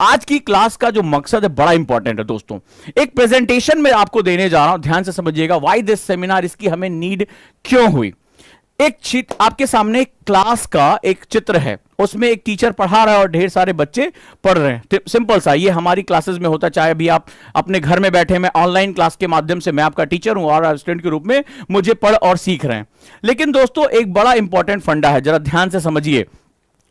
आज की क्लास का जो मकसद है बड़ा इंपॉर्टेंट है दोस्तों। एक प्रेजेंटेशन में आपको देने जा रहा हूं, ध्यान से समझिएगा। व्हाई दिस सेमिनार, इसकी हमें नीड क्यों हुई। एक चित्र आपके सामने, क्लास का एक चित्र है, उसमें एक टीचर पढ़ा रहा है और ढेर सारे बच्चे पढ़ रहे हैं। सिंपल सा, ये हमारी क्लासेस में होता है। चाहे अभी आप अपने घर में बैठे, मैं ऑनलाइन क्लास के माध्यम से, मैं आपका टीचर हूं और स्टूडेंट के रूप में मुझे पढ़ और सीख रहे हैं। लेकिन दोस्तों एक बड़ा इंपॉर्टेंट फंडा है, जरा ध्यान से समझिए।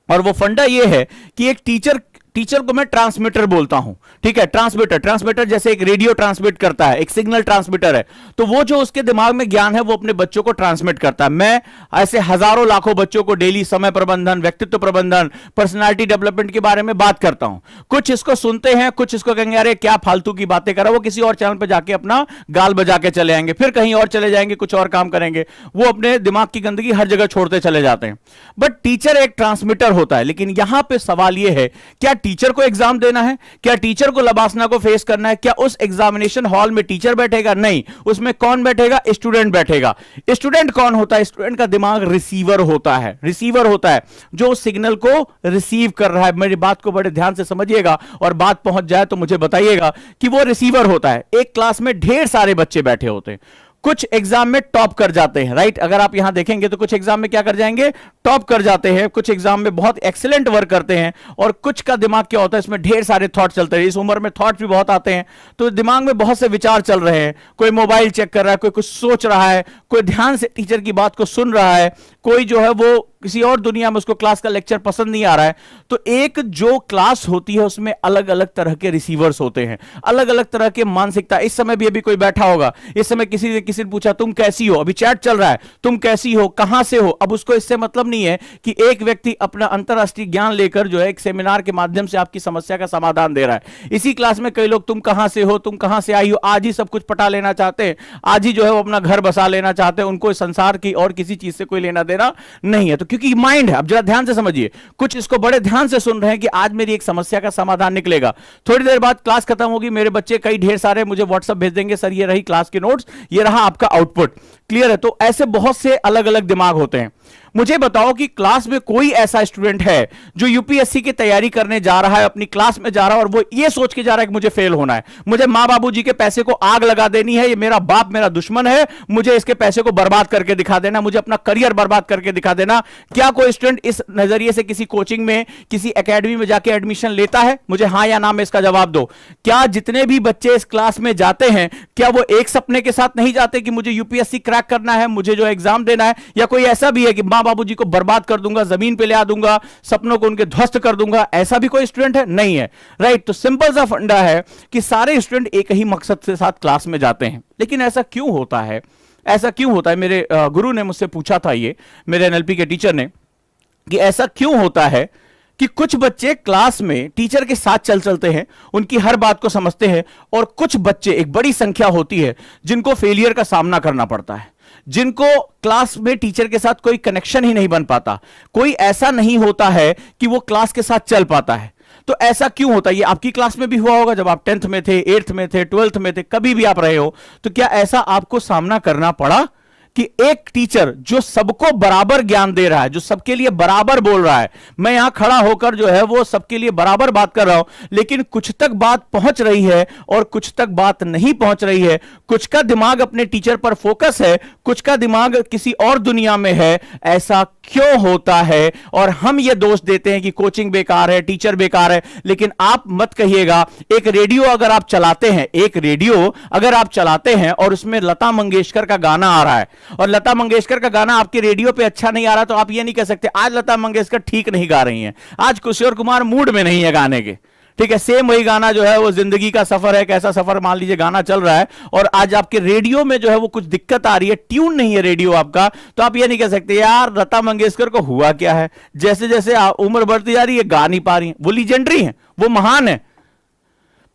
और वो फंडा ये है कि एक टीचर को मैं ट्रांसमीटर बोलता हूं, ठीक है। ट्रांसमीटर जैसे एक रेडियो ट्रांसमिट करता है, एक सिग्नल ट्रांसमीटर है, तो वो जो उसके दिमाग में ज्ञान है वो अपने बच्चों को ट्रांसमिट करता है। मैं ऐसे हजारों लाखों बच्चों को डेली समय प्रबंधन, व्यक्तित्व प्रबंधन, पर्सनालिटी डेवलपमेंट के बारे में बात करता हूं। कुछ इसको सुनते हैं, कुछ इसको कहेंगे अरे क्या फालतू की बातें कर रहा, वो किसी और चैनल पर जाके अपना गाल बजा के चले आएंगे, फिर कहीं और चले जाएंगे, कुछ और काम करेंगे। वो अपने दिमाग की गंदगी हर जगह छोड़ते चले जाते हैं। बट टीचर एक ट्रांसमीटर होता है। लेकिन यहां पर सवाल यह है, क्या टीचर को एग्जाम देना है? क्या टीचर को लबासना को फेस करना है? क्या उस एग्जामिनेशन हॉल में टीचर बैठेगा? नहीं, उसमें कौन बैठेगा? स्टूडेंट बैठेगा। स्टूडेंट कौन होता है? स्टूडेंट का दिमाग रिसीवर होता है। रिसीवर होता है जो सिग्नल को रिसीव कर रहा है। मेरी बात को बड़े ध्यान से समझिएगा और बात पहुंच जाए तो मुझे बताइएगा कि वो रिसीवर होता है। एक क्लास में ढेर सारे बच्चे बैठे होते हैं, कुछ एग्जाम में टॉप कर जाते हैं, राइट। अगर आप यहां देखेंगे तो कुछ एग्जाम में क्या कर जाएंगे? टॉप कर जाते हैं। कुछ एग्जाम में बहुत एक्सीलेंट वर्क करते हैं। और कुछ का दिमाग क्या होता है, इसमें ढेर सारे थॉट चलते हैं। इस उम्र में थॉट भी बहुत आते हैं, तो दिमाग में बहुत से विचार चल रहे हैं। कोई मोबाइल चेक कर रहा है, कोई कुछ सोच रहा है, कोई ध्यान से टीचर की बात को सुन रहा है, कोई जो है वो किसी और दुनिया में, उसको क्लास का लेक्चर पसंद नहीं आ रहा है। तो एक जो क्लास होती है उसमें अलग अलग तरह के रिसीवर्स होते हैं, अलग अलग तरह के मानसिकता। इस समय भी अभी कोई बैठा होगा, इस समय किसी ने पूछा तुम कैसी हो, अभी चैट चल रहा है, तुम कैसी हो, कहां से हो। अब उसको इससे मतलब नहीं है कि एक व्यक्ति अपना अंतरराष्ट्रीय ज्ञान लेकर जो है एक सेमिनार के माध्यम से आपकी समस्या का समाधान दे रहा है। इसी क्लास में कई लोग तुम कहां से हो, तुम कहां से आई हो, आज ही सब कुछ पटा लेना चाहते हैं, आज ही जो है वो अपना घर बसा लेना चाहते हैं। उनको संसार की और किसी चीज से कोई लेना देना नहीं है। तो क्योंकि माइंड है, अब जरा ध्यान से समझिए, कुछ इसको बड़े ध्यान से सुन रहे हैं कि आज मेरी एक समस्या का समाधान निकलेगा। थोड़ी देर बाद क्लास खत्म होगी, मेरे बच्चे कई ढेर सारे मुझे व्हाट्सएप भेज देंगे, सर ये रही क्लास के नोट्स, ये रहा आपका आउटपुट। क्लियर है? तो ऐसे बहुत से अलग अलग दिमाग होते हैं। मुझे बताओ कि क्लास में कोई ऐसा स्टूडेंट है जो यूपीएससी की तैयारी करने जा रहा है, अपनी क्लास में जा रहा है और वो ये सोच के जा रहा है कि मुझे फेल होना है, मुझे मां बाबूजी के पैसे को आग लगा देनी है, ये मेरा बाप मेरा दुश्मन है, मुझे इसके पैसे को बर्बाद करके दिखा देना, मुझे अपना करियर बर्बाद करके दिखा देना। क्या कोई स्टूडेंट इस नजरिए से किसी कोचिंग में, किसी एकेडमी में जाके एडमिशन लेता है? मुझे हां या ना में इसका जवाब दो। क्या जितने भी बच्चे इस क्लास में जाते हैं, क्या वो एक सपने के साथ नहीं जाते कि मुझे यूपीएससी क्रैक करना है, मुझे जो एग्जाम देना है? या कोई ऐसा भी है कि मां बाबूजी को बर्बाद कर दूंगा, जमीन पे ले आ दूंगा, सपनों को उनके ध्वस्त कर दूंगा? ऐसा भी कोई स्टूडेंट है? नहीं है, राइट। तो सिंपल सा फंडा है कि सारे स्टूडेंट एक ही मकसद के साथ क्लास में जाते हैं। लेकिन ऐसा क्यों होता है? ऐसा क्यों होता है? मेरे गुरु ने मुझसे पूछा था, ये मेरे एनएलपी के टीचर ने, कि ऐसा क्यों होता है कि कुछ बच्चे क्लास में टीचर के साथ चलते हैं, उनकी हर बात को समझते हैं, और कुछ बच्चे, एक बड़ी संख्या होती है, जिनको फेलियर का सामना करना पड़ता है, जिनको क्लास में टीचर के साथ कोई कनेक्शन ही नहीं बन पाता, कोई ऐसा नहीं होता है कि वो क्लास के साथ चल पाता है। तो ऐसा क्यों होता है? ये आपकी क्लास में भी हुआ होगा, जब आप 10th में थे, 8th में थे, 12th में थे, कभी भी आप रहे हो, तो क्या ऐसा आपको सामना करना पड़ा कि एक टीचर जो सबको बराबर ज्ञान दे रहा है, जो सबके लिए बराबर बोल रहा है, मैं यहां खड़ा होकर जो है वो सबके लिए बराबर बात कर रहा हूं, लेकिन कुछ तक बात पहुंच रही है और कुछ तक बात नहीं पहुंच रही है, कुछ का दिमाग अपने टीचर पर फोकस है, कुछ का दिमाग किसी और दुनिया में है। ऐसा क्यों होता है? और हम ये दोष देते हैं कि कोचिंग बेकार है, टीचर बेकार है। लेकिन आप मत कहिएगा, एक रेडियो अगर आप चलाते हैं, एक रेडियो अगर आप चलाते हैं और उसमें लता मंगेशकर का गाना आ रहा है, और लता मंगेशकर का गाना आपके रेडियो पे अच्छा नहीं आ रहा, तो आप ये नहीं कह सकते आज लता मंगेशकर ठीक नहीं गा रही हैं, आज किशोर कुमार मूड में नहीं है गाने के। ठीक है, सेम वही गाना जो है वो जिंदगी का सफर है, कैसा सफर मान लीजिए गाना चल रहा है, और आज आपके रेडियो में जो है वो कुछ दिक्कत आ रही है, ट्यून नहीं है रेडियो आपका, तो आप ये नहीं कह सकते यार लता मंगेशकर को हुआ क्या है, जैसे जैसे उम्र बढ़ती जा रही है गा नहीं पा रही है। वो लीजेंडरी है, वो महान है।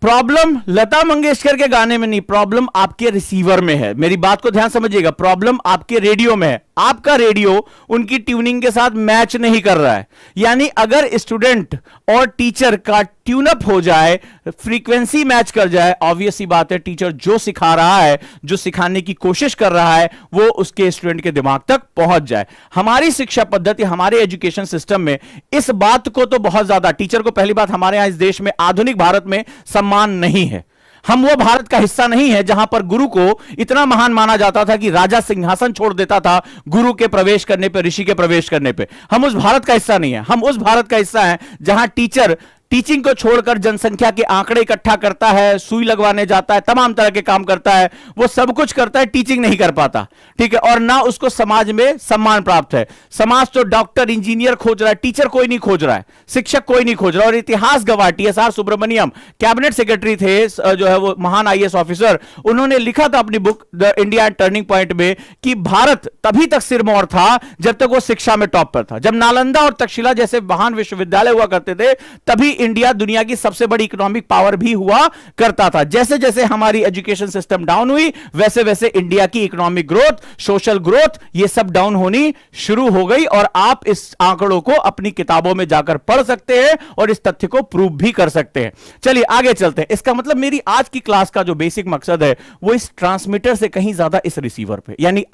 प्रॉब्लम लता मंगेशकर के गाने में नहीं, प्रॉब्लम आपके रिसीवर में है। मेरी बात को ध्यान समझिएगा, प्रॉब्लम आपके रेडियो में है। आपका रेडियो उनकी ट्यूनिंग के साथ मैच नहीं कर रहा है। यानी अगर स्टूडेंट और टीचर का ट्यून अप हो जाए, फ्रीक्वेंसी मैच कर जाए, ऑब्वियस सी बात है टीचर जो सिखा रहा है, जो सिखाने की कोशिश कर रहा है, वो उसके स्टूडेंट के दिमाग तक पहुंच जाए। हमारी शिक्षा पद्धति, हमारे एजुकेशन सिस्टम में इस बात को तो बहुत ज्यादा, टीचर को पहली बात हमारे यहां इस देश में, आधुनिक भारत में सम्मान नहीं है। हम वो भारत का हिस्सा नहीं है जहां पर गुरु को इतना महान माना जाता था कि राजा सिंहासन छोड़ देता था गुरु के प्रवेश करने पे, ऋषि के प्रवेश करने पे। हम उस भारत का हिस्सा नहीं है। हम उस भारत का हिस्सा है जहां टीचर टीचिंग को छोड़कर जनसंख्या के आंकड़े इकट्ठा करता है, सुई लगवाने जाता है, तमाम तरह के काम करता है, वो सब कुछ करता है, टीचिंग नहीं कर पाता, ठीक है। और ना उसको समाज में सम्मान प्राप्त है। समाज तो डॉक्टर इंजीनियर खोज रहा है, टीचर कोई नहीं खोज रहा है, शिक्षक कोई नहीं खोज रहा। और इतिहास गवाह TSR सुब्रमण्यम कैबिनेट सेक्रेटरी थे, जो है वो महान IAS ऑफिसर, उन्होंने लिखा था अपनी book the India turning point में कि भारत तभी तक सिरमौर था जब तक वो शिक्षा में टॉप पर था। जब नालंदा और तक्षशिला जैसे महान विश्वविद्यालय हुआ करते थे, तभी इंडिया दुनिया की सबसे बड़ी इकोनॉमिक पावर भी हुआ करता था। जैसे जैसे हमारी एजुकेशन सिस्टम डाउन हुई, वैसे वैसे इंडिया की इकोनॉमिक ग्रोथ, सोशल ग्रोथ, ये सब डाउन होनी शुरू हो गई। और आप इस आंकड़ों को अपनी किताबों में जाकर पढ़ सकते हैं और इस तथ्य को प्रूव भी कर सकते हैं। चलिए आगे चलते हैं। इसका मतलब मेरी आज की क्लास का जो बेसिक मकसद है वो इस ट्रांसमीटर से कहीं ज्यादा इस रिसीवर पे, यानी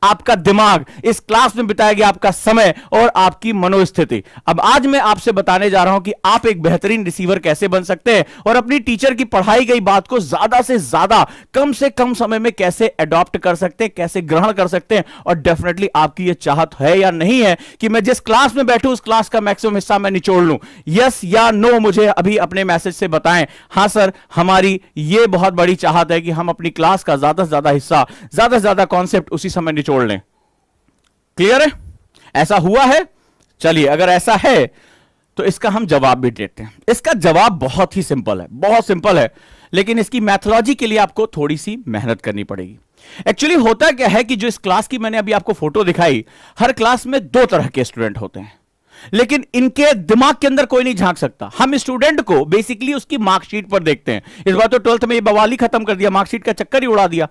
आपका दिमाग, इस क्लास में बिताया गया आपका समय और आपकी मनोस्थिति। अब आज मैं आपसे बताने जा रहा हूं कि आप एक बेहतरीन रिसीवर कैसे बन सकते हैं और अपनी टीचर की पढ़ाई गई बात को ज्यादा से ज्यादा, कम से कम समय में कैसे अडॉप्ट कर सकते हैं, कैसे ग्रहण कर सकते हैं। और डेफिनेटली आपकी यह चाहत है या नहीं है कि मैं जिस क्लास में बैठूं उस क्लास का मैक्सिमम हिस्सा मैं निचोड़ लूं? यस या नो मुझे अभी अपने मैसेज से बताएं। हां सर, हमारी यह बहुत बड़ी चाहत है कि हम अपनी क्लास का ज्यादा से ज्यादा हिस्सा, ज्यादा से ज्यादा कॉन्सेप्ट उसी समय निचोड़ लें। क्लियर है? ऐसा हुआ है? चलिए, अगर ऐसा है तो इसका हम जवाब भी देते हैं। इसका जवाब बहुत ही सिंपल है, बहुत सिंपल है, लेकिन इसकी मैथोलॉजी के लिए आपको थोड़ी सी मेहनत करनी पड़ेगी। एक्चुअली होता क्या है कि जो इस क्लास की मैंने अभी आपको फोटो दिखाई, हर क्लास में दो तरह के स्टूडेंट होते हैं, लेकिन इनके दिमाग के अंदर कोई नहीं झांक सकता। हम स्टूडेंट को बेसिकली उसकी मार्कशीट पर देखते हैं। इस बार तो 12th में ये बवाल ही खत्म कर दिया, मार्कशीट का चक्कर ही उड़ा दिया।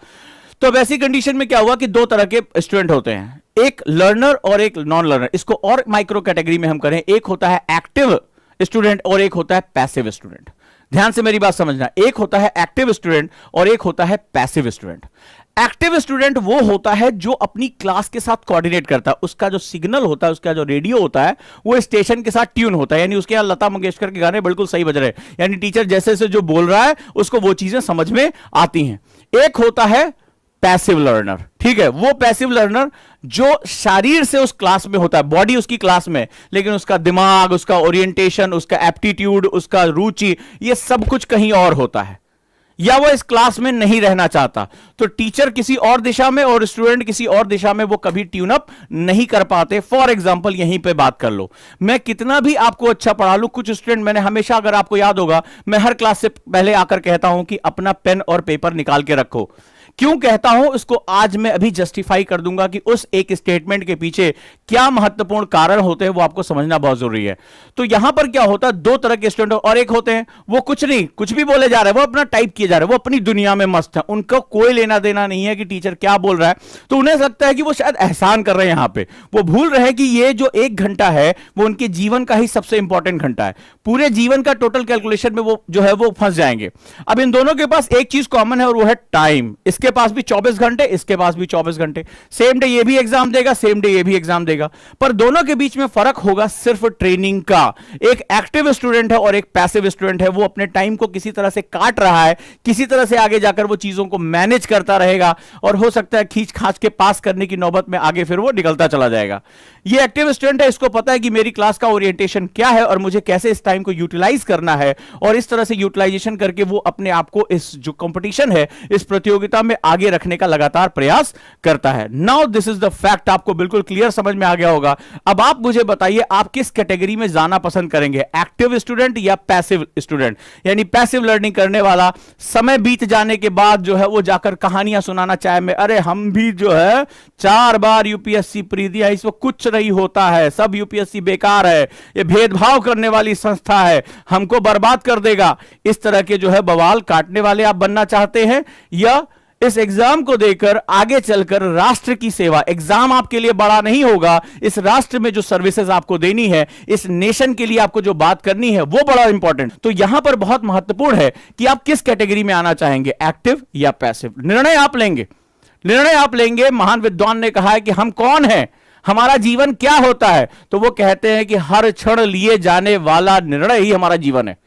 तो वैसी कंडीशन में क्या हुआ कि दो तरह के स्टूडेंट होते हैं, एक लर्नर और एक नॉन लर्नर। इसको और माइक्रो कैटेगरी में हम करें, एक होता है एक्टिव स्टूडेंट और एक होता है पैसिव स्टूडेंट। ध्यान से मेरी बात समझना, एक होता है एक्टिव स्टूडेंट और एक होता है पैसिव स्टूडेंट। एक्टिव स्टूडेंट वो होता है जो अपनी क्लास के साथ कोऑर्डिनेट करता है, उसका जो सिग्नल होता है, उसका जो रेडियो होता है, वो स्टेशन के साथ ट्यून होता है। यानी उसके यहां लता मंगेशकर के गाने बिल्कुल सही बज रहे हैं, यानी टीचर जैसे जैसे जो बोल रहा है उसको वो चीजें समझ में आती हैं। एक होता है पैसिव लर्नर, ठीक है, वो पैसिव लर्नर जो शरीर से उस क्लास में होता है, बॉडी उसकी क्लास में, लेकिन उसका दिमाग, उसका ओरिएंटेशन, उसका एप्टीट्यूड, उसका रुचि, ये सब कुछ कहीं और होता है, या वो इस क्लास में नहीं रहना चाहता। तो टीचर किसी और दिशा में और स्टूडेंट किसी और दिशा में, वो कभी ट्यून अप नहीं कर पाते। फॉर एग्जांपल यहीं पे बात कर लो, मैं कितना भी आपको अच्छा पढ़ा लूं, कुछ स्टूडेंट, मैंने हमेशा, अगर आपको याद होगा, मैं हर क्लास से पहले आकर कहता हूं कि अपना पेन और पेपर निकाल के रखो। क्यों कहता हूं इसको आज मैं अभी जस्टिफाई कर दूंगा कि उस एक स्टेटमेंट के पीछे क्या महत्वपूर्ण कारण होते हैं, वो आपको समझना बहुत जरूरी है। तो यहां पर क्या होता है, दो तरह के स्टूडेंट और एक होते हैं वो कुछ नहीं, कुछ भी बोले जा रहे हैं, वो अपना टाइप किए जा रहे हैं, वो अपनी दुनिया में मस्त है, उनको कोई लेना देना नहीं है कि टीचर क्या बोल रहा है। तो उन्हें लगता है कि वो शायद एहसान कर रहे हैं, यहां पे वो भूल रहे हैं कि ये जो 1 घंटा है वो उनके जीवन का ही सबसे इंपॉर्टेंट घंटा है। पूरे जीवन का टोटल कैलकुलेशन में वो जो है वो फंस जाएंगे। अब इन दोनों के पास एक चीज कॉमन है और वो है टाइम। इसके पास भी 24 घंटे, इसके पास भी 24 घंटे, सेम डे ये भी एग्जाम देगा, सेम डे ये भी एग्जाम देगा, पर दोनों के बीच में फर्क होगा सिर्फ ट्रेनिंग का। एक एक्टिव स्टूडेंट है और एक पैसिव स्टूडेंट है, वो अपने टाइम को किसी तरह से काट रहा है, किसी तरह से आगे जाकर वो चीजों को मैनेज करता रहेगा और हो सकता है खींच खाच के पास करने की नौबत में आगे फिर वो निकलता चला जाएगा। ये एक्टिव स्टूडेंट है, इसको पता है कि मेरी क्लास का ओरिएंटेशन क्या है और मुझे कैसे इस टाइम को यूटिलाइज करना है, और इस तरह से यूटिलाइजेशन करके वो अपने आप को इस जो कंपटीशन है, इस प्रतियोगिता में आगे रखने का लगातार प्रयास करता है। Now this is the fact, आपको बिल्कुल क्लियर समझ में आ गया होगा। अब आप मुझे बताइए, आप किस कैटेगरी में जाना पसंद करेंगे, एक्टिव स्टूडेंट या पैसिव स्टूडेंट? यानी पैसिव लर्निंग करने वाला, समय बीत जाने के बाद जो है वो जाकर कहानियां सुनाना चाहे में, अरे हम भी जो है 4 बार यूपीएससी प्री दिया, इसमें कुछ नहीं होता है, सब यूपीएससी बेकार है, ये भेदभाव करने वाली संस्था है, हमको बर्बाद कर देगा, इस तरह के जो है बवाल काटने वाले आप बनना चाहते हैं, या इस एग्जाम को देकर आगे चलकर राष्ट्र की सेवा, एग्जाम आपके लिए बड़ा नहीं होगा, इस राष्ट्र में जो सर्विसेज आपको देनी है, इस नेशन के लिए आपको जो बात करनी है वो बड़ा इंपॉर्टेंट। तो यहां पर बहुत महत्वपूर्ण है कि आप किस कैटेगरी में आना चाहेंगे, एक्टिव या पैसिव। निर्णय आप लेंगे, निर्णय आप लेंगे। महान विद्वान ने कहा है कि हम कौन हैं, हमारा जीवन क्या होता है, तो वो कहते हैं कि हर क्षण लिए जाने वाला निर्णय ही हमारा जीवन है।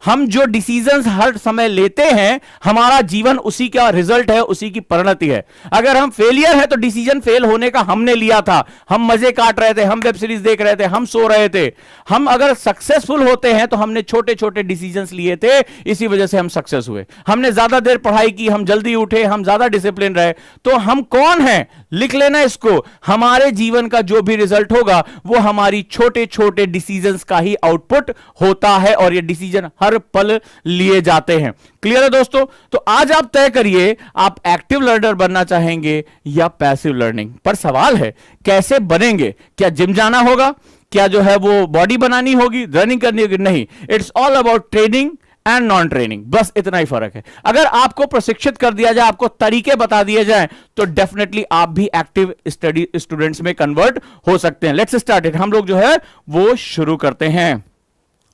हम जो डिसीजंस हर समय लेते हैं, हमारा जीवन उसी का रिजल्ट है, उसी की परिणति है। अगर हम फेलियर है तो डिसीजन फेल होने का हमने लिया था, हम मजे काट रहे थे, हम वेब सीरीज देख रहे थे, हम सो रहे थे। हम अगर सक्सेसफुल होते हैं तो हमने छोटे छोटे डिसीजंस लिए थे, इसी वजह से हम सक्सेस हुए। हमने ज्यादा देर पढ़ाई की, हम जल्दी उठे, हम ज्यादा डिसिप्लिन रहे। तो हम कौन हैं, लिख लेना इसको। हमारे जीवन का जो भी रिजल्ट होगा वो हमारी छोटे छोटे डिसीजंस का ही आउटपुट होता है, और ये डिसीजन हर पल लिए जाते हैं। क्लियर है दोस्तों? तो आज आप तय करिए, आप एक्टिव लर्नर बनना चाहेंगे या पैसिव लर्निंग। पर सवाल है कैसे बनेंगे? क्या जिम जाना होगा? क्या जो है वो बॉडी बनानी होगी, रनिंग करनी होगी? नहीं, it's all about training and non training, बस इतना ही फर्क है। अगर आपको प्रशिक्षित कर दिया जाए, आपको तरीके बता दिए जाएं, तो डेफिनेटली आप भी एक्टिव स्टडी स्टूडेंट्स में कन्वर्ट हो सकते हैं। Let's start it. हम लोग जो है वो शुरू करते हैं।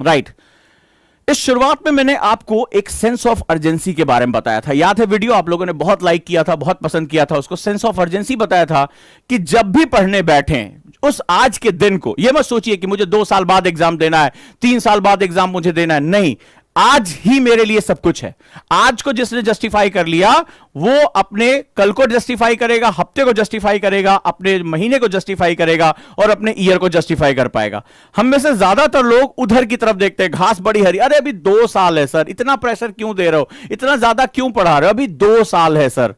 राइट, इस शुरुआत में मैंने आपको एक सेंस ऑफ अर्जेंसी के बारे में बताया था। याद है वीडियो? आप लोगों ने बहुत लाइक किया था, बहुत पसंद किया था उसको। सेंस ऑफ अर्जेंसी बताया था कि जब भी पढ़ने बैठें, उस आज के दिन को ये मत सोचिए कि मुझे 2 साल बाद एग्जाम देना है, 3 साल बाद एग्जाम मुझे देना है। नहीं, आज ही मेरे लिए सब कुछ है। आज को जिसने जस्टिफाई कर लिया वो अपने कल को जस्टिफाई करेगा, हफ्ते को जस्टिफाई करेगा, अपने महीने को जस्टिफाई करेगा और अपने ईयर को जस्टिफाई कर पाएगा। हम में से ज्यादातर लोग उधर की तरफ देखते हैं, घास बड़ी हरी, अरे अभी 2 साल है सर, इतना प्रेशर क्यों दे रहे हो, इतना ज्यादा क्यों पढ़ा रहे हो, अभी 2 साल है सर।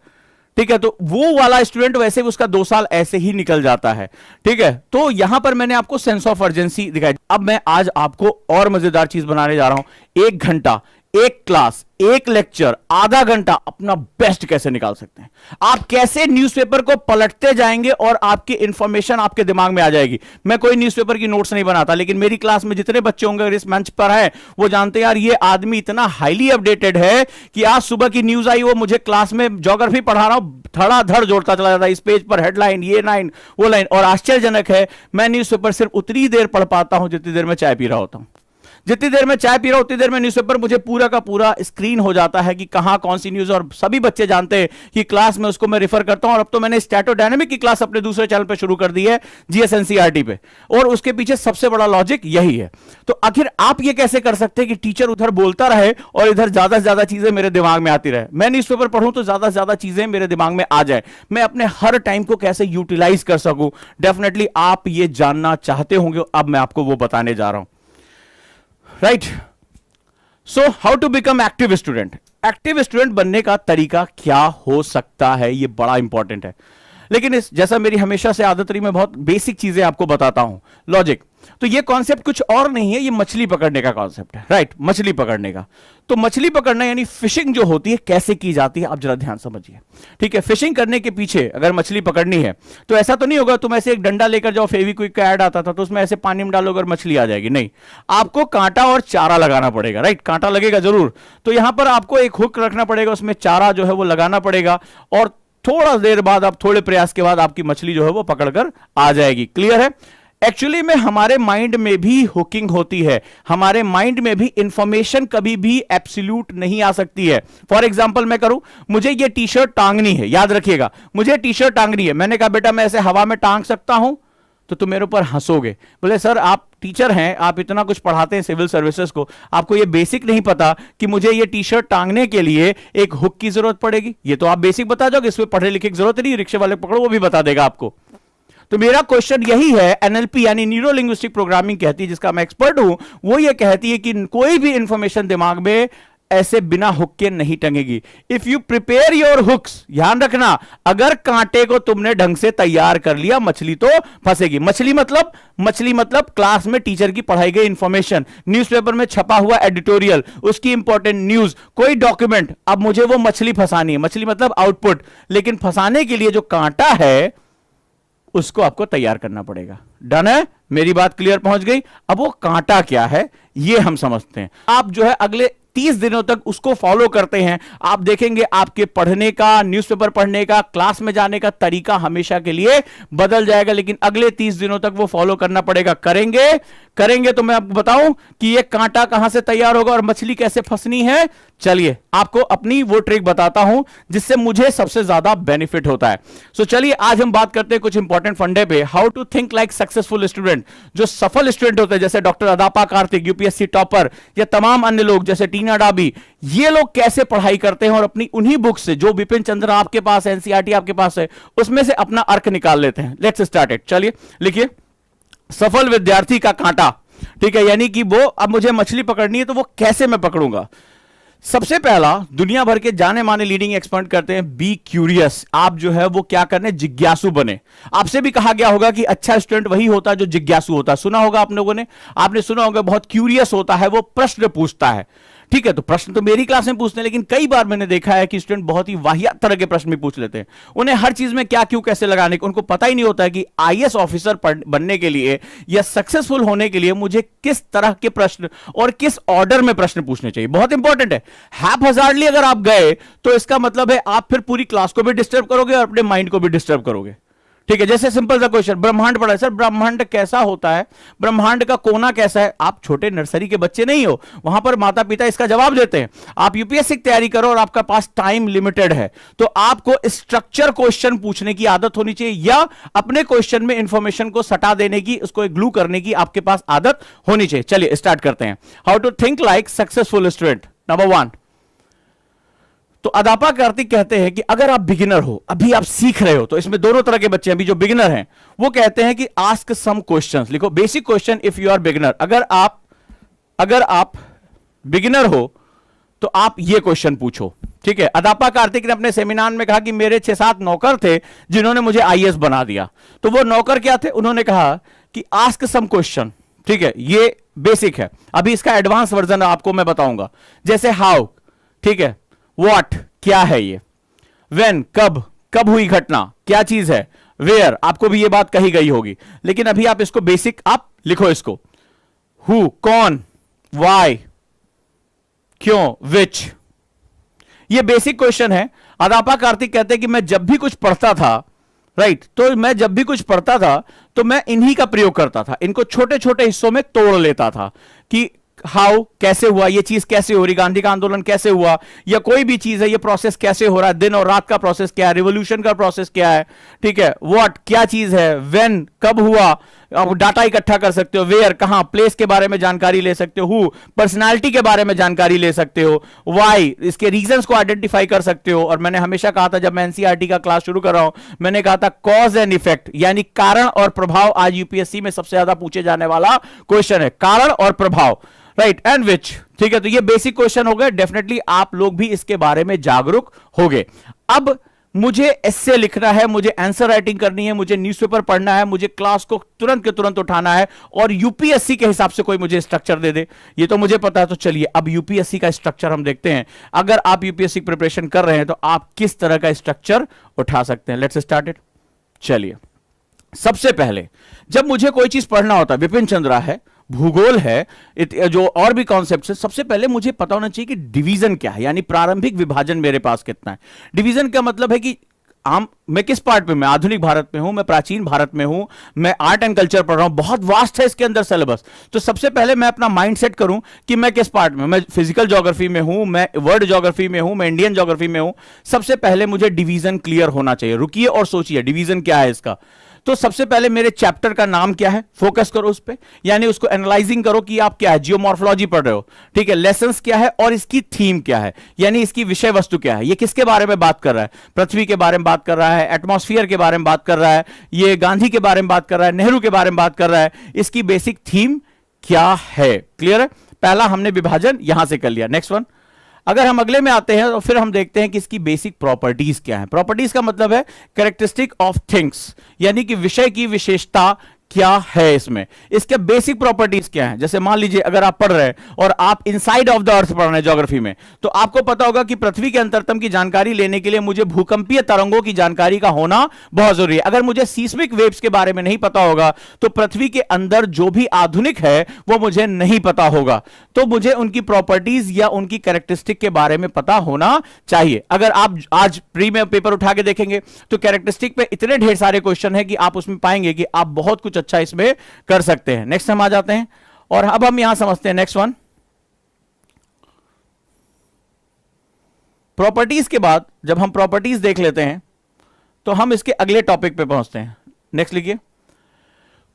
ठीक है, तो वो वाला स्टूडेंट वैसे भी उसका 2 साल ऐसे ही निकल जाता है। ठीक है, तो यहां पर मैंने आपको सेंस ऑफ अर्जेंसी दिखाई। अब मैं आज आपको और मजेदार चीज बनाने जा रहा हूं। 1 घंटा, 1 क्लास, 1 लेक्चर, आधा घंटा अपना बेस्ट कैसे निकाल सकते हैं। आप कैसे न्यूज़पेपर को पलटते जाएंगे और आपकी इंफॉर्मेशन आपके दिमाग में आ जाएगी। मैं कोई न्यूज़पेपर की नोट्स नहीं बनाता, लेकिन मेरी क्लास में जितने बच्चे होंगे अगर इस मंच पर है वो जानते हैं यार ये आदमी इतना हाईली अपडेटेड है कि आज सुबह की न्यूज आई, वो मुझे क्लास में ज्योग्राफी पढ़ा रहा हूं, धड़ाधड़ जोड़ता चला जाता है, इस पेज पर हेडलाइन, ये लाइन, वो लाइन। और आश्चर्यजनक है, मैं न्यूज़पेपर सिर्फ उतनी देर पढ़ पाता हूं जितनी देर में चाय पी रहा होता हूं। जितनी देर में चाय पी रहा हूं उतनी देर में न्यूज़पेपर मुझे पूरा का पूरा स्क्रीन हो जाता है कि कहां कौन सी न्यूज़। और सभी बच्चे जानते हैं कि क्लास में उसको मैं रेफर करता हूं। और अब तो मैंने स्टैटोडायनामिक की क्लास अपने दूसरे चैनल पे शुरू कर दी है, जीएस-एनसीईआरटी पे, और उसके पीछे सबसे बड़ा लॉजिक यही है। तो आखिर आप ये कैसे कर सकते हैं कि टीचर उधर बोलता रहे और इधर ज्यादा से ज्यादा चीजें मेरे दिमाग में आती रहे। मैं न्यूज़पेपर पढ़ूं तो ज्यादा से ज्यादा चीजें मेरे दिमाग में आ जाए, मैं अपने हर टाइम को कैसे यूटिलाइज कर सकूं। डेफिनेटली आप ये जानना चाहते होंगे, अब मैं आपको वो बताने जा रहा हूं। Right, so how to become active student. Active student बनने का तरीका क्या हो सकता है, यह बड़ा इंपॉर्टेंट है। लेकिन इस जैसा मेरी हमेशा से आदत रही, मैं बहुत बेसिक चीजें आपको बताता हूं, लॉजिक। तो ये कॉन्सेप्ट कुछ और नहीं है, ये मछली पकड़ने का कॉन्सेप्ट है। राइट, मछली पकड़ने का। तो मछली पकड़ना यानी फिशिंग जो होती है कैसे की जाती है, आप जरा ध्यान समझिए। ठीक है, फिशिंग करने के पीछे अगर मछली पकड़नी है तो ऐसा तो नहीं होगा तुम ऐसे एक डंडा लेकर जाओ, फेविक्विक का ऐड आता था तो उसमें ऐसे पानी में डालोगे और मछली आ जाएगी। नहीं, आपको कांटा और चारा लगाना पड़ेगा। राइट, कांटा लगेगा जरूर। तो यहां पर आपको एक हुक रखना पड़ेगा, उसमें चारा जो है वो लगाना पड़ेगा, और थोड़ा देर बाद, आप थोड़े प्रयास के बाद आपकी मछली जो है वो पकड़कर आ जाएगी। क्लियर है? एक्चुअली में हमारे माइंड में भी हुकिंग होती है, हमारे माइंड में भी इंफॉर्मेशन कभी भी एब्सोल्यूट नहीं आ सकती है। फॉर एग्जांपल मैं करूं, मुझे ये टी शर्ट टांगनी है, याद रखिएगा, मुझे टी शर्ट टांगनी है। मैंने कहा बेटा मैं ऐसे हवा में टांग सकता हूं, तो तुम मेरे ऊपर हंसोगे, बोले सर आप टीचर हैं, आप इतना कुछ पढ़ाते हैं सिविल सर्विसेज को, आपको ये बेसिक नहीं पता कि मुझे ये टी शर्ट टांगने के लिए एक हुक की जरूरत पड़ेगी। ये तो आप बेसिक बता जाओगे, इसमें पढ़े लिखे की जरूरत नहीं, रिक्शे वाले पकड़ो वो भी बता देगा आपको। तो मेरा क्वेश्चन यही है, एनएलपी यानी न्यूरो लिंग्विस्टिक प्रोग्रामिंग कहती है, जिसका मैं एक्सपर्ट हूं, वो ये कहती है कि कोई भी इंफॉर्मेशन दिमाग में ऐसे बिना हुक के नहीं टंगेगी। If you prepare your hooks, ध्यान रखना, अगर कांटे को तुमने ढंग से तैयार कर लिया, मछली तो फंसेगी। मछली मतलब क्लास में टीचर की पढ़ाई गई इंफॉर्मेशन, न्यूज़पेपर में छपा हुआ एडिटोरियल, उसकी इंपॉर्टेंट न्यूज, कोई डॉक्यूमेंट। अब मुझे वो मछली फंसानी है, मछली मतलब आउटपुट, लेकिन फंसाने के लिए जो कांटा है उसको आपको तैयार करना पड़ेगा। डन है? मेरी बात क्लियर पहुंच गई? अब वो कांटा क्या है ये हम समझते हैं। आप जो है अगले 30 दिनों तक उसको फॉलो करते हैं, आप देखेंगे आपके पढ़ने का, न्यूज़पेपर पढ़ने का, क्लास में जाने का तरीका हमेशा के लिए बदल जाएगा। लेकिन अगले 30 दिनों तक वो फॉलो करना पड़ेगा। करेंगे तो मैं आपको बताऊं कि ये कांटा कहां से तैयार होगा और मछली कैसे फंसनी है। चलिए आपको अपनी वो ट्रिक बताता हूं जिससे मुझे सबसे ज्यादा बेनिफिट होता है। सो चलिए आज हम बात करते हैं कुछ इंपॉर्टेंट फंडे पे। How to think like successful student. जो सफल स्टूडेंट होते हैं जैसे doctor Adapa Karthik, UPSC topper, या तमाम अन्य लोग जैसे टीना डाबी, ये लोग कैसे पढ़ाई करते हैं और अपनी उन्हीं बुक से जो विपिन चंद्र आपके पास है, एनसीईआरटी आपके पास है, उसमें से अपना अर्क निकाल लेते हैं। Let's start it. चलिए लिखिए, सफल विद्यार्थी का कांटा। ठीक है, यानी कि वो अब मुझे मछली पकड़नी है तो वो कैसे मैं पकड़ूंगा। सबसे पहला, दुनिया भर के जाने माने लीडिंग एक्सपर्ट करते हैं बी क्यूरियस। आप जो है वो क्या करने, जिज्ञासु बने। आपसे भी कहा गया होगा कि अच्छा स्टूडेंट वही होता है जो जिज्ञासु होता है। सुना होगा आप लोगों ने, आपने सुना होगा बहुत क्यूरियस होता है, वो प्रश्न पूछता है। ठीक है, तो प्रश्न तो मेरी क्लास में पूछते हैं, लेकिन कई बार मैंने देखा है कि स्टूडेंट बहुत ही वाहियात तरह के प्रश्न भी पूछ लेते हैं। उन्हें हर चीज में क्या क्यों कैसे लगाने का उनको पता ही नहीं होता है कि आईएएस ऑफिसर बनने के लिए या सक्सेसफुल होने के लिए मुझे किस तरह के प्रश्न और किस ऑर्डर में प्रश्न पूछने चाहिए। बहुत इंपॉर्टेंट है। हैपहजार्डली अगर आप गए तो इसका मतलब है आप फिर पूरी क्लास को भी डिस्टर्ब करोगे और अपने माइंड को भी डिस्टर्ब करोगे। ठीक है, जैसे सिंपल सा क्वेश्चन, ब्रह्मांड पढ़ा है सर, ब्रह्मांड कैसा होता है, ब्रह्मांड का कोना कैसा है। आप छोटे नर्सरी के बच्चे नहीं हो, वहां पर माता पिता इसका जवाब देते हैं। आप यूपीएससी की तैयारी करो और आपका पास टाइम लिमिटेड है, तो आपको स्ट्रक्चर क्वेश्चन पूछने की आदत होनी चाहिए, या अपने क्वेश्चन में इंफॉर्मेशन को सटा देने की, उसको ग्लू करने की आपके पास आदत होनी चाहिए। चलिए स्टार्ट करते हैं। How to think like successful student. Number 1, तो अदापा कार्तिक कहते हैं कि अगर आप बिगिनर हो, अभी आप सीख रहे हो, तो इसमें दोनों तरह के बच्चे हैं। अभी जो बिगिनर हैं वो कहते हैं कि आस्क सम क्वेश्चंस। लिखो, basic question if you are beginner. अगर आप बिगिनर हो तो आप ये क्वेश्चन पूछो। ठीक है, अदापा कार्तिक ने अपने सेमिनार में कहा कि मेरे 6-7 नौकर थे जिन्होंने मुझे आईएएस बना दिया। तो वो नौकर क्या थे, उन्होंने कहा कि आस्क सम क्वेश्चन। ठीक है, ये बेसिक है। अभी इसका एडवांस वर्जन आपको मैं बताऊंगा, जैसे हाउ, ठीक है, व्हाट क्या है ये, व्हेन कब हुई घटना, क्या चीज है, वेयर आपको भी ये बात कही गई होगी, लेकिन अभी आप इसको बेसिक आप लिखो इसको, हु कौन, वाई क्यों, विच। ये बेसिक क्वेश्चन है। अदापा कार्तिक कहते हैं कि मैं जब भी कुछ पढ़ता था, राइट, तो मैं जब भी कुछ पढ़ता था तो मैं इन्हीं का प्रयोग करता था, इनको छोटे छोटे हिस्सों में तोड़ लेता था कि हाउ कैसे हुआ, ये चीज कैसे हो रही, गांधी का आंदोलन कैसे हुआ, या कोई भी चीज है ये प्रोसेस कैसे हो रहा है, दिन और रात का प्रोसेस क्या है, रिवॉल्यूशन का प्रोसेस क्या है। ठीक है, व्हाट क्या चीज है, व्हेन कब हुआ, आप डाटा इकट्ठा कर सकते हो, वेयर कहां, प्लेस के बारे में जानकारी ले सकते हो, हु पर्सनालिटी के बारे में जानकारी ले सकते हो, वाई इसके रीजंस को आइडेंटिफाई कर सकते हो। और मैंने हमेशा कहा था, जब मैं एनसीईआरटी का क्लास शुरू कर रहा हूं, मैंने कहा था कॉज एंड इफेक्ट, यानी कारण और प्रभाव आज यूपीएससी में सबसे ज्यादा पूछे जाने वाला क्वेश्चन है, कारण और प्रभाव, राइट, एंड विच। ठीक है, तो ये बेसिक क्वेश्चन हो गए। डेफिनेटली आप लोग भी इसके बारे में जागरूक हो गए। अब मुझे एस्से लिखना है, मुझे आंसर राइटिंग करनी है, मुझे न्यूज़पेपर पढ़ना है, मुझे क्लास को तुरंत के तुरंत उठाना है, और यूपीएससी के हिसाब से कोई मुझे स्ट्रक्चर दे दे, ये तो मुझे पता है। तो चलिए अब यूपीएससी का स्ट्रक्चर हम देखते हैं। अगर आप यूपीएससी की प्रिपरेशन कर रहे हैं तो आप किस तरह का स्ट्रक्चर उठा सकते हैं। Let's start it. चलिए, सबसे पहले जब मुझे कोई चीज पढ़ना होता है, विपिन चंद्रा है, भूगोल है, जो और भी कॉन्सेप्ट्स है, सबसे पहले मुझे पता होना चाहिए कि डिवीजन क्या है, यानी प्रारंभिक विभाजन मेरे पास कितना है। डिवीजन का मतलब है कि मैं किस पार्ट में, मैं आधुनिक भारत में हूं, मैं प्राचीन भारत में हूं, मैं आर्ट एंड कल्चर पढ़ रहा हूं, बहुत वास्ट है इसके अंदर सिलेबस। तो सबसे पहले मैं अपना माइंड सेट करूं कि मैं किस पार्ट में, मैं फिजिकल ज्योग्राफी में हूं, मैं वर्ल्ड ज्योग्राफी में हूं, मैं इंडियन ज्योग्राफी में हूं। सबसे पहले मुझे डिवीजन क्लियर होना चाहिए। रुकिए और सोचिए डिवीजन क्या है इसका। तो सबसे पहले मेरे चैप्टर का नाम क्या है, फोकस करो उस पे, यानी उसको एनालाइजिंग करो कि आप क्या है, जियोमॉर्फोलॉजी पढ़ रहे हो। ठीक है, लेसन्स क्या है और इसकी थीम क्या है, यानी इसकी विषय वस्तु क्या है, ये किसके बारे में बात कर रहा है, पृथ्वी के बारे में बात कर रहा है, एटमॉस्फेयर के बारे में बात कर रहा है, ये गांधी के बारे में बात कर रहा है, नेहरू के बारे में बात कर रहा है, इसकी बेसिक थीम क्या है। क्लियर है, पहला हमने विभाजन यहां से कर लिया। नेक्स्ट वन, अगर हम अगले में आते हैं तो फिर हम देखते हैं कि इसकी बेसिक प्रॉपर्टीज क्या है। प्रॉपर्टीज का मतलब है कैरेक्टरिस्टिक ऑफ थिंग्स, यानी कि विषय की विशेषता क्या है इसमें, इसके बेसिक प्रॉपर्टीज क्या हैं। जैसे मान लीजिए अगर आप पढ़ रहे हैं और आप इनसाइड ऑफ द अर्थ पढ़ रहे हैं ज्योग्राफी में, तो आपको पता होगा कि पृथ्वी के अंतरतम की जानकारी लेने के लिए मुझे भूकंपीय तरंगों की जानकारी का होना बहुत जरूरी है। अगर मुझे सीस्मिक वेव्स के बारे में नहीं पता होगा तो पृथ्वी के अंदर जो भी आधुनिक है वो मुझे नहीं पता होगा। तो मुझे उनकी प्रॉपर्टीज या उनकी कैरेक्टरिस्टिक के बारे में पता होना चाहिए। अगर आप आज प्री में पेपर उठा के देखेंगे तो कैरेक्टरिस्टिक पे इतने ढेर सारे क्वेश्चन है कि आप उसमें पाएंगे कि आप बहुत कुछ अच्छा इसमें कर सकते हैं। नेक्स्ट हम आ जाते हैं और अब हम यहां समझते हैं नेक्स्ट वन। प्रॉपर्टीज के बाद जब हम प्रॉपर्टीज देख लेते हैं तो हम इसके अगले टॉपिक पे पहुंचते हैं। नेक्स्ट लिखिए,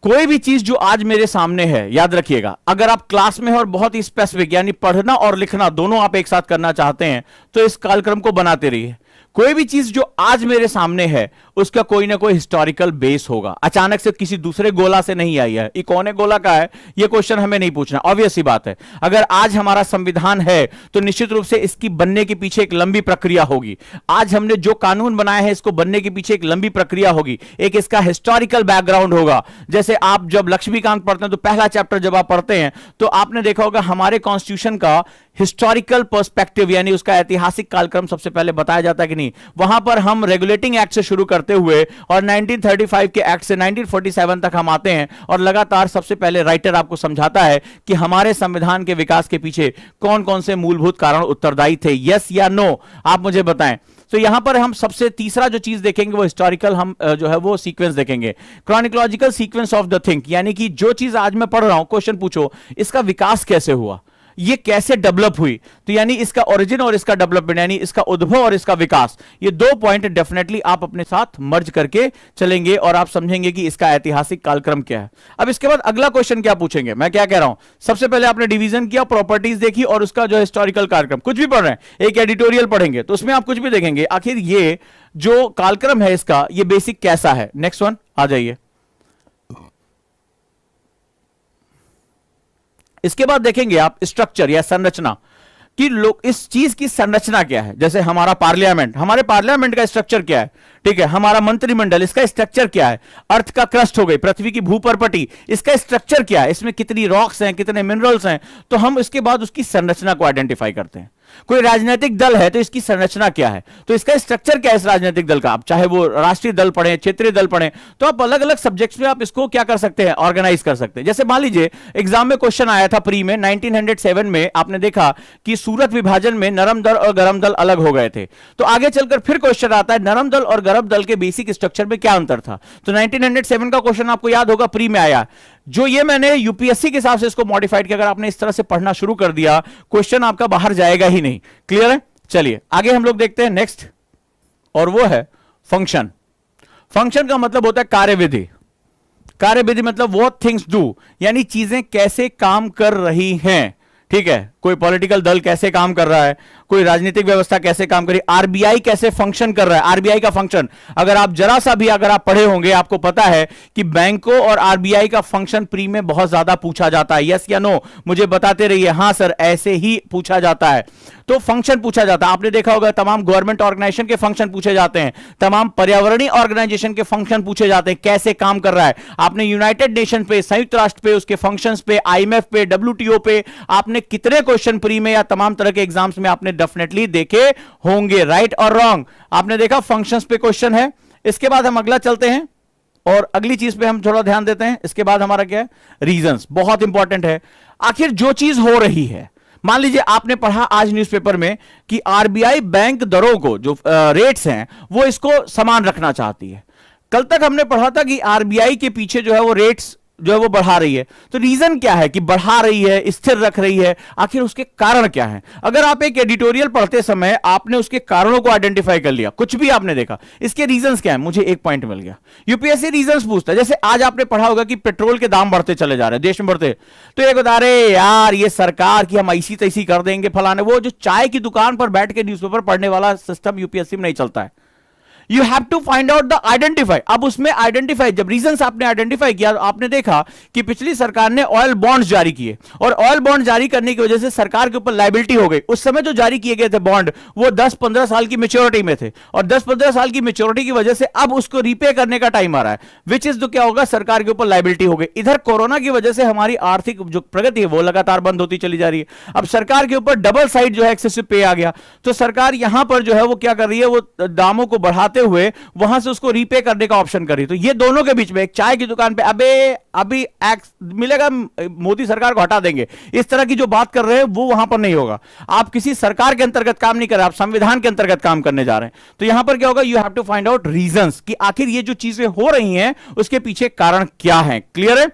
कोई भी चीज जो आज मेरे सामने है, याद रखिएगा अगर आप क्लास में हो और बहुत ही स्पेसिफिक यानी पढ़ना और लिखना दोनों आप एक साथ करना चाहते हैं तो इस कार्यक्रम को बनाते रहिए। कोई भी चीज जो आज मेरे सामने है उसका कोई ना कोई हिस्टोरिकल बेस होगा, अचानक से किसी दूसरे गोला से नहीं आई है। ये कौन गोला का है ये क्वेश्चन हमें नहीं पूछना, ऑब्वियस सी बात है। अगर आज हमारा संविधान है तो निश्चित रूप से इसकी बनने के पीछे एक लंबी प्रक्रिया होगी। आज हमने जो कानून बनाए हैं इसको बनने के पीछे एक लंबी प्रक्रिया होगी, एक इसका हिस्टोरिकल बैकग्राउंड होगा। जैसे आप जब लक्ष्मीकांत पढ़ते हैं तो पहला चैप्टर जब आप पढ़ते हैं तो आपने देखा होगा हमारे कॉन्स्टिट्यूशन का हिस्टोरिकल पर्सपेक्टिव यानी उसका ऐतिहासिक कालक्रम सबसे पहले बताया जाता है कि नहीं। वहां पर हम रेगुलेटिंग एक्ट से शुरू करते हुए और 1935 के एक्ट से 1947 तक हम आते हैं और लगातार सबसे पहले राइटर आपको समझाता है कि हमारे संविधान के विकास के पीछे कौन कौन से मूलभूत कारण उत्तरदायी थे। यस या नो आप मुझे बताएं। तो यहां पर हम सबसे तीसरा जो चीज देखेंगे वो हिस्टोरिकल हम जो है वो सीक्वेंस देखेंगे, क्रॉनिकोलॉजिकल सीक्वेंस ऑफ द थिंग, यानी कि जो चीज आज मैं पढ़ रहा हूं क्वेश्चन पूछो इसका विकास कैसे हुआ, ये कैसे डेवलप हुई। तो यानी इसका ओरिजिन और इसका डेवलपमेंट यानी इसका उद्भव और इसका विकास, ये दो पॉइंट डेफिनेटली आप अपने साथ मर्ज करके चलेंगे और आप समझेंगे कि इसका ऐतिहासिक कालक्रम क्या है। अब इसके बाद अगला क्वेश्चन क्या पूछेंगे, मैं क्या कह रहा हूं, सबसे पहले आपने डिवीजन किया, प्रॉपर्टीज देखी और उसका जो हिस्टोरिकल कालक्रम, कुछ भी पढ़ रहे हैं एक एडिटोरियल पढ़ेंगे तो उसमें आप कुछ भी देखेंगे आखिर ये जो कालक्रम है इसका ये बेसिक कैसा है। नेक्स्ट वन आ जाइए। इसके बाद देखेंगे आप स्ट्रक्चर या संरचना कि लोग इस चीज की संरचना क्या है। जैसे हमारा पार्लियामेंट, हमारे पार्लियामेंट का स्ट्रक्चर क्या है, ठीक है। हमारा मंत्रिमंडल, इसका स्ट्रक्चर क्या है। अर्थ का क्रस्ट हो गई, पृथ्वी की भूपरपटी, इसका स्ट्रक्चर क्या है, इसमें कितनी रॉक्स हैं, कितने मिनरल्स हैं। तो हम इसके बाद उसकी संरचना को आइडेंटिफाई करते हैं। कोई राजनीतिक दल है तो इसकी संरचना क्या है, तो इसका स्ट्रक्चर क्या है इस राजनीतिक दल का। आप चाहे वो राष्ट्रीय दल पढ़े, क्षेत्रीय दल पढ़े, तो आप अलग अलग सब्जेक्ट्स में आप इसको क्या कर सकते हैं, ऑर्गेनाइज कर सकते हैं। जैसे मान लीजिए एग्जाम में क्वेश्चन आया था प्री में 1907 में, आपने देखा कि सूरत विभाजन में नरम दल और गरम दल अलग हो गए थे। तो आगे चलकर फिर क्वेश्चन आता है नरम दल और गरम दल के बेसिक स्ट्रक्चर में क्या अंतर था। तो 1907 का क्वेश्चन आपको याद होगा प्री में आया, जो ये मैंने यूपीएससी के हिसाब से इसको मॉडिफाइड किया। अगर आपने इस तरह से पढ़ना शुरू कर दिया क्वेश्चन आपका बाहर जाएगा ही नहीं। क्लियर है, चलिए आगे हम लोग देखते हैं नेक्स्ट, और वो है फंक्शन। फंक्शन का मतलब होता है कार्यविधि। कार्यविधि मतलब व्हाट थिंग्स डू, यानी चीजें कैसे काम कर रही हैं, ठीक है। कोई पॉलिटिकल दल कैसे काम कर रहा है, कोई राजनीतिक व्यवस्था कैसे काम कर रही है, आरबीआई कैसे फंक्शन कर रहा है। आरबीआई का फंक्शन अगर आप जरा सा भी अगर आप पढ़े होंगे आपको पता है कि बैंकों और आरबीआई का फंक्शन प्री में बहुत ज्यादा पूछा जाता है। यस या नो मुझे बताते रहिए, हां सर ऐसे ही पूछा जाता है। तो फंक्शन पूछा जाता है, आपने देखा होगा तमाम गवर्नमेंट ऑर्गेनाइजेशन के फंक्शन पूछे जाते हैं, तमाम पर्यावरणीय ऑर्गेनाइजेशन के फंक्शन पूछे जाते हैं, कैसे काम कर रहा है। आपने यूनाइटेड नेशन पे, संयुक्त राष्ट्र पे, उसके फंक्शंस पे, आईएमएफ पे, डब्ल्यूटीओ पे आपने कितने क्वेश्चन प्री में या तमाम तरह के एग्जाम्स में आपने डेफिनेटली देखे होंगे। राइट और रॉन्ग आपने देखा, फंक्शंस पे क्वेश्चन है। इसके बाद हम अगला चलते हैं और अगली चीज पे हम थोड़ा ध्यान देते हैं। इसके बाद हमारा क्या है, रीजंस, बहुत इंपॉर्टेंट है। आखिर जो चीज हो रही है, मान लीजिए आपने पढ़ा आज न्यूज़पेपर में कि आरबीआई बैंक दरों को जो रेट्स हैं वो इसको समान रखना चाहती है। कल तक हमने पढ़ा था कि आरबीआई के पीछे जो है वो रेट्स जो है वो बढ़ा रही है। तो रीजन क्या है कि बढ़ा रही है, स्थिर रख रही है, आखिर उसके कारण क्या है। अगर आप एक एडिटोरियल पढ़ते समय आपने उसके कारणों को आइडेंटिफाई कर लिया, कुछ भी आपने देखा, इसके रीजंस क्या है, मुझे एक पॉइंट मिल गया। यूपीएससी रीजंस पूछता है। जैसे आज आपने पढ़ा होगा कि पेट्रोल के दाम बढ़ते चले जा रहे हैं, देश में बढ़ते, तो एक बता रहे यार ये सरकार की हम ऐसी तैसी कर देंगे फलाने, वो जो चाय की दुकान पर बैठ के न्यूज़पेपर पढ़ने वाला सिस्टम यूपीएससी में नहीं चलता है। You have to find out the identify. अब उसमें आइडेंटिफाई, जब रीजंस आपने आइडेंटिफाई किया, आपने देखा कि पिछली सरकार ने ऑयल बॉन्ड्स जारी किए, और ऑयल बॉन्ड जारी करने की वजह से सरकार के ऊपर लायबिलिटी हो गई। उस समय जो जारी किए गए थे बॉन्ड, वो 10-15 साल की मेच्योरिटी में थे, और 10-15 साल की मेच्योरिटी की वजह से अब उसको रीपे करने का टाइम आ रहा है, विच इज तो क्या होगा, सरकार के ऊपर लायबिलिटी हो गई। इधर कोरोना की वजह से हमारी आर्थिक जो प्रगति है वो लगातार बंद होती चली जा रही है। अब सरकार के ऊपर डबल साइड जो है एक्सेसिव पे आ गया, तो सरकार यहां पर जो है वो क्या कर रही है, वो दामों को बढ़ाते हुए वहां से उसको रीपे करने का ऑप्शन कर रही है। तो ये दोनों के बीच में, एक चाय की दुकान पे अभी एक्स मिलेगा, मोदी सरकार को हटा देंगे, इस तरह की जो बात कर रहे हैं वो वहां पर नहीं होगा। आप किसी सरकार के अंतर्गत काम नहीं कर रहे, आप संविधान के अंतर्गत काम करने जा रहे हैं। तो यहां पर क्या होगा, you have to find out reasons, कि आखिर ये जो चीजें हो रही हैं उसके पीछे कारण क्या है। क्लियर है?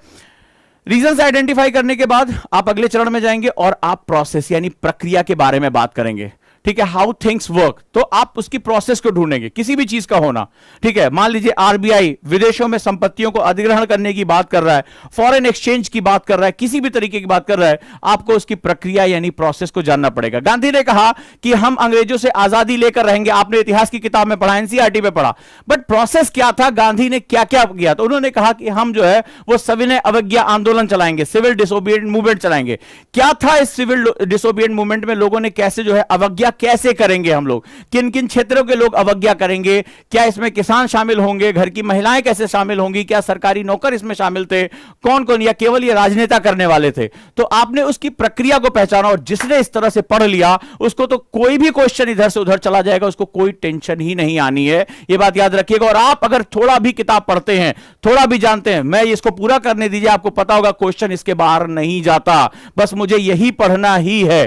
रीजंस आइडेंटिफाई करने के बाद आप अगले चरण में जाएंगे और आप प्रोसेस यानी प्रक्रिया के बारे में बात करेंगे। ठीक है, हाउ थिंग्स वर्क, तो आप उसकी प्रोसेस को ढूंढेंगे, किसी भी चीज का होना। ठीक है, मान लीजिए आरबीआई विदेशों में संपत्तियों को अधिग्रहण करने की बात कर रहा है, फॉरेन एक्सचेंज की बात कर रहा है, किसी भी तरीके की बात कर रहा है, आपको उसकी प्रक्रिया यानी प्रोसेस को जानना पड़ेगा। गांधी ने कहा कि हम अंग्रेजों से आजादी लेकर रहेंगे, आपने इतिहास की किताब में पढ़ा, एनसीईआरटी में पढ़ा, बट प्रोसेस क्या था, गांधी ने क्या क्या किया? तो उन्होंने कहा कि हम जो है वो सविनय अवज्ञा आंदोलन चलाएंगे, सिविल डिसोबिएडेंट मूवमेंट चलाएंगे। क्या था इस सिविल डिसोबिएडेंट मूवमेंट में? लोगों ने कैसे जो है अवज्ञा कैसे करेंगे, हम लोग किन किन क्षेत्रों के लोग अवज्ञा करेंगे, क्या इसमें किसान शामिल होंगे, घर की महिलाएं कैसे शामिल होंगी, क्या सरकारी नौकर इसमें शामिल थे, कौन कौन, या केवल ये राजनेता करने वाले थे? तो आपने उसकी प्रक्रिया को पहचाना, और जिसने इस तरह से पढ़ लिया उसको तो कोई भी क्वेश्चन इधर से उधर चला जाएगा, उसको कोई टेंशन ही नहीं आनी है। ये बात याद रखिएगा। और आप अगर थोड़ा भी किताब पढ़ते हैं, थोड़ा भी जानते हैं, मैं इसको पूरा करने दीजिए, आपको पता होगा क्वेश्चन इसके बाहर नहीं जाता, बस मुझे यही पढ़ना ही है।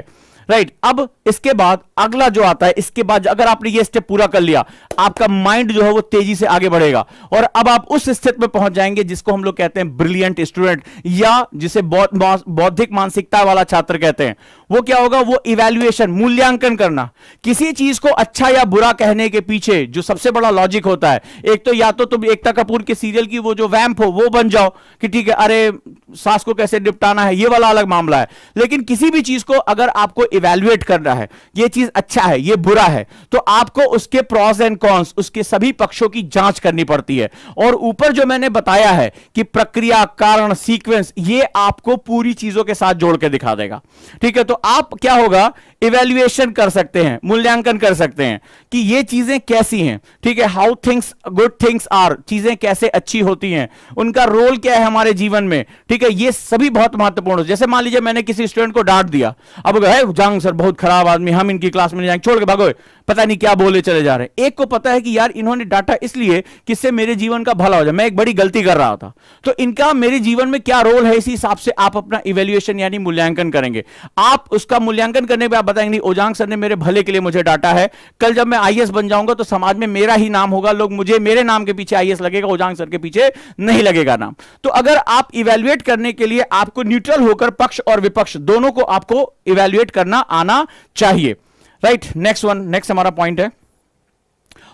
राइट, अब इसके बाद अगला जो आता है, इसके बाद अगर आपने ये स्टेप पूरा कर लिया, आपका माइंड जो है वो तेजी से आगे बढ़ेगा, और अब आप उस स्थिति में पहुंच जाएंगे जिसको हम लोग कहते हैं ब्रिलियंट स्टूडेंट, या जिसे बौद्धिक मानसिकता वाला छात्र कहते हैं। वो क्या होगा, वो इवैल्यूएशन, मूल्यांकन करना। किसी चीज को अच्छा या बुरा कहने के पीछे जो सबसे बड़ा लॉजिक होता है, एक तो या तो तुम एकता कपूर के सीरियल की वो जो वैम्प हो वो बन जाओ कि ठीक है, अरे सास को कैसे निपटाना है, ये वाला अलग मामला है। लेकिन किसी भी चीज को अगर आपको इवैल्यूएट करना है, ये चीज अच्छा है, ये बुरा है, तो आपको उसके प्रॉस एंड कॉन्स, उसके सभी पक्षों की जांच करनी पड़ती है। और ऊपर जो मैंने बताया है कि प्रक्रिया, कारण, सीक्वेंस, ये आपको पूरी चीजों के साथ जोड़ के दिखा देगा। ठीक है, तो आप क्या होगा, इवैल्यूएशन कर सकते हैं, मूल्यांकन कर सकते हैं कि ये चीजें कैसी हैं। ठीक है, how things good things are, चीजें कैसे अच्छी होती हैं, उनका रोल क्या है हमारे जीवन में। ठीक है, ये सभी बहुत महत्वपूर्ण हो। जैसे मान लीजिए मैंने किसी स्टूडेंट को डांट दिया, अब जांग सर बहुत खराब आदमी, हम इनकी क्लास में नहीं जाएंगे, छोड़ के भागो, पता नहीं क्या बोले चले जा रहे हैं। एक को पता है कि यार इन्होंने डांटा इसलिए कि इससे मेरे जीवन का भला हो जाए, मैं एक बड़ी गलती कर रहा था, तो इनका मेरे जीवन में क्या रोल है, इसी हिसाब से आप अपना इवैल्यूएशन यानी मूल्यांकन करेंगे। आप उसका मूल्यांकन करने पे आप बताएंगे नहीं, ओजांग सर ने मेरे भले के लिए मुझे डांटा है, कल जब मैं आईएएस बन जाऊंगा तो समाज में मेरा ही नाम होगा, लोग मुझे, मेरे नाम के पीछे आईएएस लगेगा, ओजांग सर के पीछे नहीं लगेगा नाम। तो अगर आप इवैल्यूएट करने के लिए आपको न्यूट्रल होकर पक्ष और विपक्ष दोनों को आपको इवैल्यूएट करना आना चाहिए। राइट, नेक्स्ट हमारा पॉइंट है,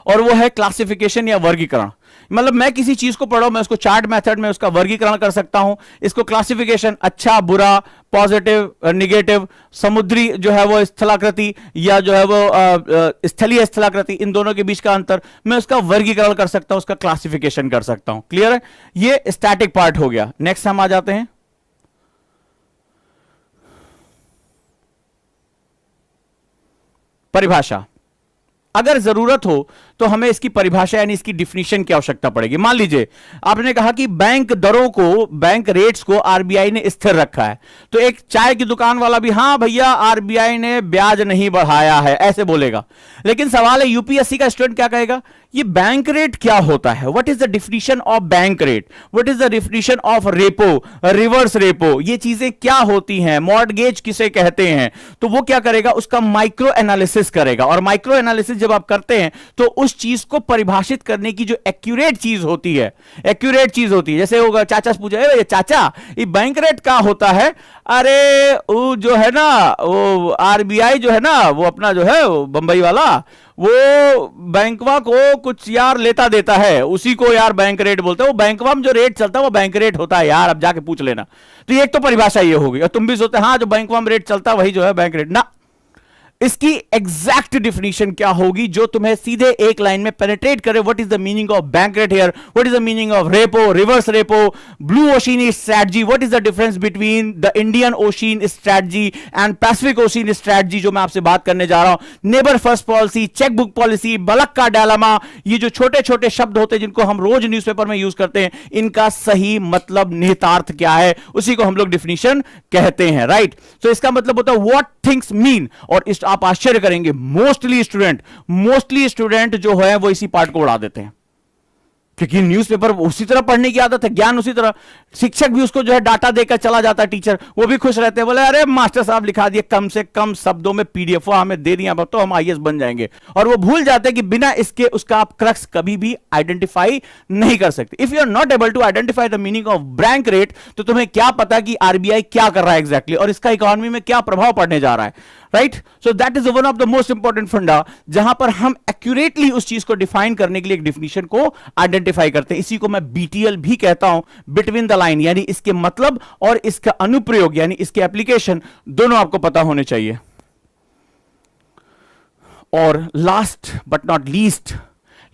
और वो है क्लासिफिकेशन या वर्गीकरण। मतलब मैं किसी चीज को पढ़ा, मैं उसको चार्ट मेथड में उसका वर्गीकरण कर सकता हूं। इसको क्लासिफिकेशन, अच्छा बुरा, पॉजिटिव निगेटिव, समुद्री जो है वो स्थलाकृति या जो है वो स्थलीय स्थलाकृति, इन दोनों के बीच का अंतर, मैं उसका वर्गीकरण कर सकता हूं, उसका क्लासिफिकेशन कर सकता हूं। क्लियर है? ये स्टैटिक पार्ट हो गया। नेक्स्ट हम आ जाते हैं परिभाषा। अगर जरूरत हो तो हमें इसकी परिभाषा यानी इसकी डिफिनीशन की आवश्यकता पड़ेगी। मान लीजिए आपने कहा कि बैंक दरों को, बैंक रेट्स को आरबीआई ने स्थिर रखा है, तो एक चाय की दुकान वाला भी हाँ भैया आरबीआई ने ब्याज नहीं बढ़ाया है ऐसे बोलेगा। लेकिन सवाल है, यूपीएससी का स्टूडेंट क्या कहेगा, ये बैंक रेट क्या होता है, what is the definition of bank rate, what is the definition of repo, reverse repo, ये चीजें क्या होती हैं, मॉर्टगेज किसे कहते हैं। तो वो क्या करेगा, उसका माइक्रो एनालिसिस करेगा। और माइक्रो एनालिसिस जब आप करते हैं तो उस चीज को परिभाषित करने की जो एक्यूरेट चीज होती है, एक्यूरेट चीज होती है, जैसे होगा चाचा से पूछा, ये चाचा ये बैंक रेट क्या होता है, अरे वो जो है ना वो आरबीआई जो है ना वो अपना जो है बंबई वाला वो बैंकवा को कुछ यार लेता देता है, उसी को यार बैंक रेट बोलते हैं, वो बैंकवा में जो रेट चलता है वो बैंक रेट होता है यार, अब जाके पूछ लेना। तो ये एक तो परिभाषा ये होगी। और तुम भी सोचते हाँ जो बैंकवा में रेट चलता है वही जो है बैंक रेट ना, इसकी एग्जैक्ट डिफिनीशन क्या होगी जो तुम्हें सीधे एक लाइन में पेनिट्रेट करे। What is the meaning of bank rate here, what is the meaning of repo, reverse repo, blue ocean strategy, what is the difference between the Indian ocean strategy and Pacific ocean strategy, जो मैं आपसे बात करने जा रहा हूं। Neighbour first policy, check book policy, बलक का डायलेमा, ये जो छोटे छोटे शब्द होते हैं जिनको हम रोज न्यूज़पेपर में यूज करते हैं, इनका सही मतलब निहितार्थ क्या है, उसी को हम लोग डिफिनीशन कहते हैं, राइट। तो इसका मतलब होता है व्हाट थिंग्स मीन। और आप आश्चर्य करेंगे, मोस्टली स्टूडेंट जो है वो इसी पार्ट को उड़ा देते हैं, क्योंकि न्यूज़पेपर उसी तरह पढ़ने की आदत है, ज्ञान उसी तरह। शिक्षक भी उसको जो है डाटा देकर चला जाता है, टीचर वो भी खुश रहते हैं, बोले अरे मास्टर साहब लिखा दिए, कम से कम शब्दों में पीडीएफ हमें दे दिया, तो हम आईएएस बन जाएंगे। और वो भूल जाते हैं कि बिना इसके उसका आप क्रक्स कभी भी आइडेंटिफाई नहीं कर सकते। If you are not able to identify the meaning of bank rate, तो तुम्हें क्या पता कि आरबीआई क्या कर रहा है एग्जैक्टली, और इसका इकोनॉमी में क्या प्रभाव पड़ने जा रहा है, right. So that is one of the most important फंडा, जहां पर हम एक्यूरेटली उस चीज को डिफाइन करने के लिए एक डिफिनीशन को आइडेंटिफाई करते हैं। इसी को मैं बीटीएल भी कहता हूं, बिटवीन द लाइन, यानी इसके मतलब और इसका अनुप्रयोग यानी इसके एप्लीकेशन दोनों आपको पता होने चाहिए। और last but not least,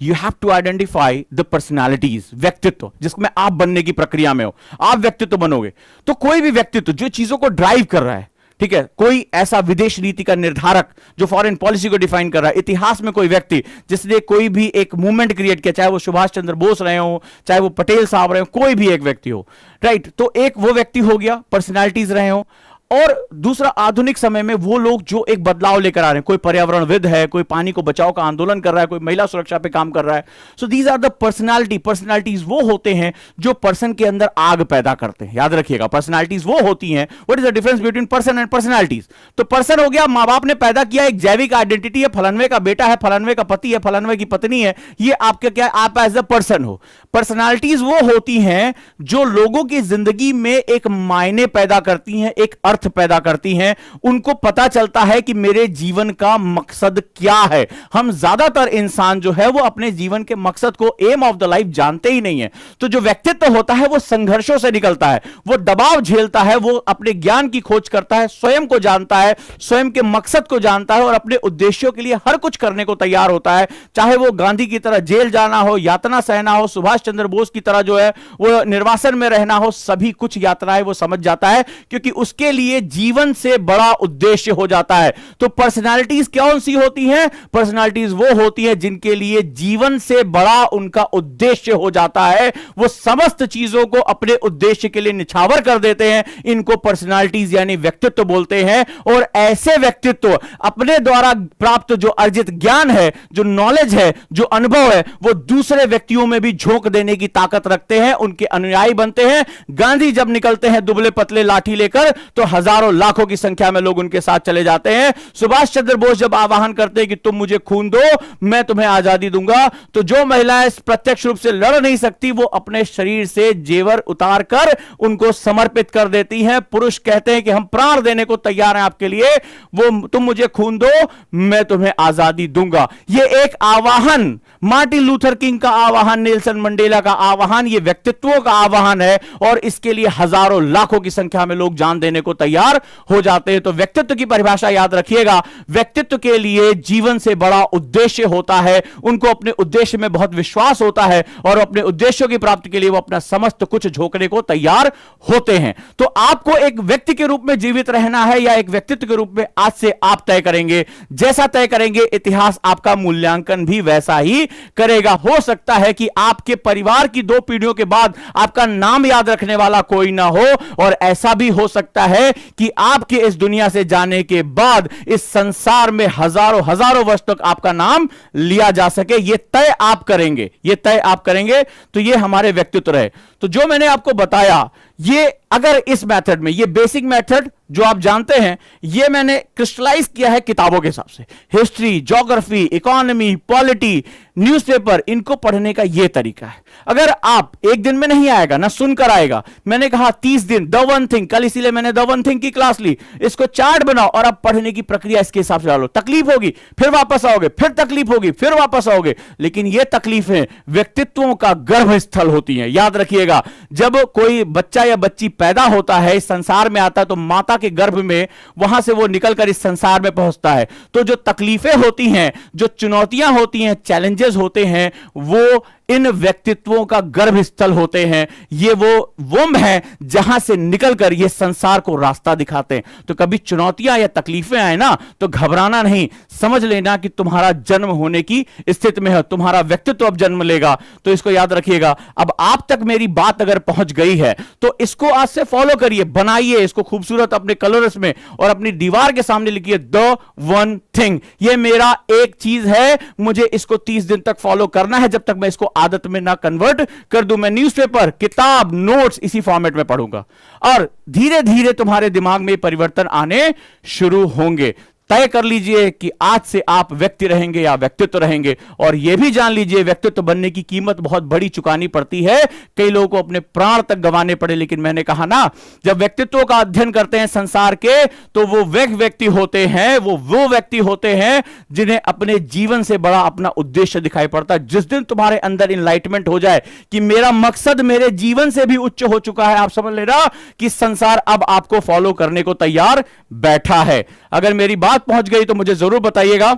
you have to identify the personalities, व्यक्तित्व, जिसमें आप बनने की प्रक्रिया में हो। आप व्यक्तित्व बनोगे तो कोई भी व्यक्तित्व जो चीजों को ड्राइव कर रहा है, ठीक है, कोई ऐसा विदेश नीति का निर्धारक जो फॉरेन पॉलिसी को डिफाइन कर रहा है, इतिहास में कोई व्यक्ति जिसने कोई भी एक मूवमेंट क्रिएट किया, चाहे वो सुभाष चंद्र बोस रहे हो, चाहे वो पटेल साहब रहे हो, कोई भी एक व्यक्ति हो, राइट। तो एक वो व्यक्ति हो गया, पर्सनालिटीज रहे हो। और दूसरा, आधुनिक समय में वो लोग जो एक बदलाव लेकर आ रहे हैं, कोई पर्यावरणविद है, कोई पानी को बचाओ का आंदोलन कर रहा है, कोई महिला सुरक्षा पे काम कर रहा है। So these are the personalities वो होते हैं जो पर्सन के अंदर आग पैदा करते हैं। याद रखिएगा, पर्सनालिटीज वो होती हैं। What is the difference between person and personalities? तो पर्सन हो गया, मां बाप ने पैदा किया, एक जैविक आइडेंटिटी है, फलानवे का बेटा है, फलानवे का पति है, फलानवे की पत्नी है, ये आपका क्या है, आप एज अ पर्सन हो। पर्सनालिटीज वो होती हैं जो लोगों की जिंदगी में एक मायने पैदा करती हैं, एक अर्थ पैदा करती हैं, उनको पता चलता है कि मेरे जीवन का मकसद क्या है। हम ज्यादातर इंसान जो है वो अपने जीवन के मकसद को, एम ऑफ द लाइफ, जानते ही नहीं है। तो जो व्यक्तित्व होता है वो संघर्षों से निकलता है, वो दबाव झेलता है, वो अपने ज्ञान की खोज करता है, स्वयं को जानता है, स्वयं के मकसद को जानता है और अपने उद्देश्यों के लिए हर कुछ करने को तैयार होता है। चाहे वो गांधी की तरह जेल जाना हो, यातना सहना हो, सुभाष चंद्र बोस की तरह जो है वो निर्वासन में रहना हो, सभी कुछ यात्राएं वो समझ जाता है, क्योंकि उसके लिए जीवन से बड़ा उद्देश्य हो जाता है। तो पर्सनालिटीज कौन सी होती हैं? पर्सनालिटीज वो होती हैं जिनके लिए जीवन से बड़ा उनका उद्देश्य हो जाता है, वो समस्त चीजों को अपने उद्देश्य के लिए निछावर कर देते हैं। इनको पर्सनालिटीज यानी व्यक्तित्व बोलते हैं। और ऐसे व्यक्तित्व अपने द्वारा प्राप्त जो अर्जित ज्ञान है, जो नॉलेज है, जो अनुभव है, वो दूसरे व्यक्तियों में भी झोंक देने की ताकत रखते हैं, उनके अनुयायी बनते हैं। गांधी जब निकलते हैं दुबले पतले लाठी लेकर, तो हजारों लाखों की संख्या में लोग उनके साथ चले जाते हैं। सुभाष चंद्र बोस जब आह्वान करते हैं कि तुम मुझे खून दो, मैं तुम्हें आजादी दूंगा, तो जो महिलाएं प्रत्यक्ष रूप से लड़ नहीं सकती, वो अपने शरीर से जेवर उतार कर उनको समर्पित कर देती हैं। पुरुष कहते हैं कि हम प्राण देने को तैयार हैं आपके लिए, वो तुम मुझे खून दो, मैं तुम्हें आजादी दूंगा। ये एक आवाहन, मार्टिन लूथर किंग का आवाहन, नेल्सन मंडेला का आवाहन, ये व्यक्तित्वों का आवाहन है। और इसके लिए हजारों लाखों की संख्या में लोग जान देने को तैयार हो जाते हैं। तो व्यक्तित्व की परिभाषा याद रखिएगा, व्यक्तित्व के लिए जीवन से बड़ा उद्देश्य होता है, उनको अपने उद्देश्य में बहुत विश्वास होता है और अपने उद्देश्यों की प्राप्ति के लिए वो अपना समस्त कुछ झोंकने को तैयार होते हैं। तो आपको एक व्यक्ति के रूप में जीवित रहना है या एक व्यक्तित्व के रूप में, आज से आप तय करेंगे। जैसा तय करेंगे, इतिहास आपका मूल्यांकन भी वैसा ही करेगा। हो सकता है कि आपके परिवार की 2 पीढ़ियों के बाद आपका नाम याद रखने वाला कोई ना हो, और ऐसा भी हो सकता है कि आपके इस दुनिया से जाने के बाद इस संसार में हजारों हजारों वर्ष तक आपका नाम लिया जा सके। यह तय आप करेंगे, यह तय आप करेंगे। तो यह हमारे व्यक्तित्व रहे। तो जो मैंने आपको बताया, ये अगर इस मेथड में, ये बेसिक मेथड जो आप जानते हैं, ये मैंने क्रिस्टलाइज किया है किताबों के हिसाब से। History, geography, economy, polity, newspaper, इनको पढ़ने का ये तरीका है। अगर आप एक दिन में नहीं आएगा ना, सुनकर आएगा। मैंने कहा 30 दिन, द वन थिंग, कल इसीलिए मैंने द वन थिंग की क्लास ली। इसको चार्ट बनाओ और अब पढ़ने की प्रक्रिया इसके हिसाब से डालो। तकलीफ होगी, फिर वापस आओगे, फिर तकलीफ होगी, फिर वापस आओगे, लेकिन ये तकलीफें व्यक्तित्वों का गर्भ स्थल होती हैं। याद रखिएगा, जब कोई बच्चा या बच्ची पैदा होता है, इस संसार में आता है, तो माता के गर्भ में वहां से वो निकलकर इस संसार में पहुंचता है। तो जो तकलीफें होती हैं, जो चुनौतियां होती हैं, चैलेंजेस होते हैं, वो इन व्यक्तित्वों का गर्भ स्थल होते हैं। ये वो वुम्ब है जहां से निकलकर ये संसार को रास्ता दिखाते हैं। तो कभी चुनौतियां या तकलीफें आए ना, तो घबराना नहीं, समझ लेना कि तुम्हारा जन्म होने की स्थिति में है, तुम्हारा व्यक्तित्व अब जन्म लेगा। तो इसको याद रखिएगा। अब आप तक मेरी बात अगर पहुंच गई है तो इसको आज से फॉलो करिए, बनाइए इसको खूबसूरत अपने कलर्स में और अपनी दीवार के सामने लिखिए द वन थिंग। ये मेरा एक चीज है, मुझे इसको 30 दिन तक फॉलो करना है, जब तक मैं इसको आदत में ना कन्वर्ट कर दूं। मैं न्यूज़पेपर, किताब, नोट्स इसी फॉर्मेट में पढ़ूंगा और धीरे धीरे तुम्हारे दिमाग में परिवर्तन आने शुरू होंगे। तय कर लीजिए कि आज से आप व्यक्ति रहेंगे या व्यक्तित्व रहेंगे। और यह भी जान लीजिए व्यक्तित्व बनने की कीमत बहुत बड़ी चुकानी पड़ती है। कई लोगों को अपने प्राण तक गंवाने पड़े। लेकिन मैंने कहा ना, जब व्यक्तित्व का अध्ययन करते हैं संसार के, तो वो व्यक्ति होते हैं, वो व्यक्ति होते हैं जिन्हें अपने जीवन से बड़ा अपना उद्देश्य दिखाई पड़ता है। जिस दिन तुम्हारे अंदर इनलाइटमेंट हो जाए कि मेरा मकसद मेरे जीवन से भी उच्च हो चुका है, आप समझ लेना कि संसार अब आपको फॉलो करने को तैयार बैठा है। अगर मेरी बात पहुंच गई तो मुझे जरूर बताइएगा।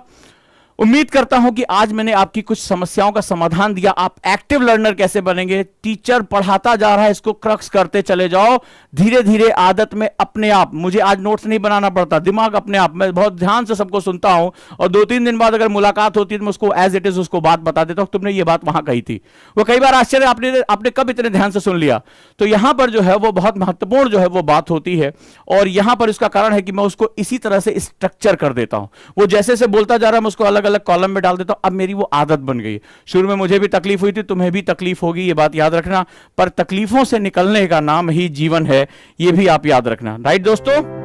उम्मीद करता हूं कि आज मैंने आपकी कुछ समस्याओं का समाधान दिया। आप एक्टिव लर्नर कैसे बनेंगे? टीचर पढ़ाता जा रहा है, इसको क्रक्स करते चले जाओ। धीरे धीरे आदत में अपने आप, मुझे आज नोट्स नहीं बनाना पड़ता, दिमाग अपने आप, मैं बहुत ध्यान से सबको सुनता हूं और 2-3 दिन बाद अगर मुलाकात होती है तो मैं उसको एज इट इज उसको बात बता देता हूं, तुमने ये बात वहां कही थी। वो कई बार आश्चर्य, आपने कब इतने ध्यान से सुन लिया? तो यहां पर जो है वो बहुत महत्वपूर्ण जो है वो बात होती है। और यहां पर इसका कारण है कि मैं उसको इसी तरह से स्ट्रक्चर कर देता हूं। वो जैसे से बोलता जा रहा है मैं उसको अलग अलग कॉलम में डाल देता हूं। अब मेरी वो आदत बन गई। शुरू में मुझे भी तकलीफ हुई थी, तुम्हें भी तकलीफ होगी, ये बात याद रखना। पर तकलीफों से निकलने का नाम ही जीवन है, ये भी आप याद रखना। राइट दोस्तों?